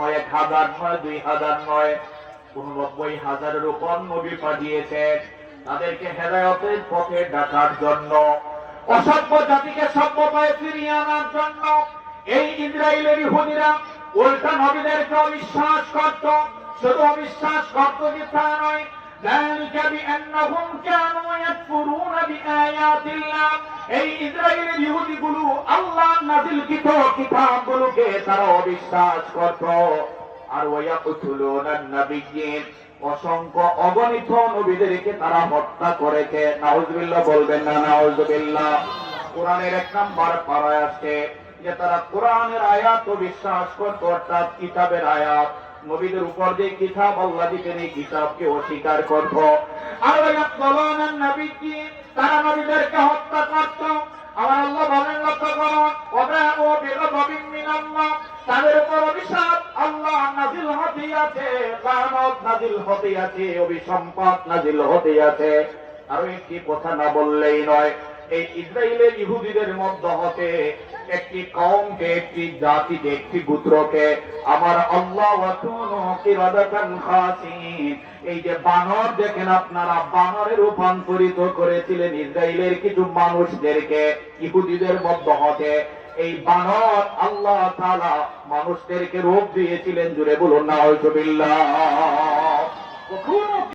নয়, 1000 নয়, 2000 নয়, 89,000-এর উপর নবী পাঠিয়েছেন তাদেরকে হেদায়েতের পথে ডাকার জন্য, অসভ্য জাতিকে সভ্যতায় ফিরিয়ে আনার জন্য। এই ইসরায়েলের ইহুদিরা উল্টা নবীদেরকে অবিশ্বাস করত। শুধু অবিশ্বাস করত যে তা নয়, ذلك بأنهم كانوا يكفرون بآيات الله। এই ইসরায়েলের ইহুদিগুলো আল্লাহর নাযিলকৃত কিতাবগুলোকে তারা অবিশ্বাস করত। আর ওয়ায়াকুতুলুনান নাবিয়্যিন, অসংখ্য অগণিত নবীদেরকে তারা হত্যা করেছে। নাউজুবিল্লাহ বলবেন না? নাউজুবিল্লাহ। কোরআনের 1 নম্বর পারায় আসছে যে তারা কোরআনের আয়াত বিশ্বাস করত, অর্থাৎ কিতাবের আয়াত, নবীদের উপর যে কিতাব আল্লাহ দিতেন এই কিতাবকে অস্বীকার করত। আর ওয়ায়াকুতুলুনান নাবিয়্যিন, তারা নবীদেরকে হত্যা করত। আমার আল্লাহ বলেন, লক্ষ্য করুন, ওয়াবাউ বিগাদাবিন মিনাল্লাহ, তাদের উপর অভিশাপ আল্লাহ নাযিল হতে আছে, লানত নাযিল হতে আছে, অভিসম্পাত নাযিল হতে আছে। আর একটি কথা না বললেই নয়, এই ইসরায়েলের ইহুদিদের মধ্যে হতে একটি কওমকে, একটি জাতিকে, একটি গোত্রকে আমার আল্লাহ ওয়াকুনু কিরাদাতান খাসিন, এই যে বানর দেখেন আপনারা, বানরে রূপান্তরিত করেছিলেন ইসরায়েলের কিছু মানুষদেরকে ইহুদিদের মধ্যে হতে। এই বানর আল্লাহ তাআলা মানুষদেরকে রূপ দিয়েছিলেন। জুড়ে বলুন নাউজুবিল্লাহ।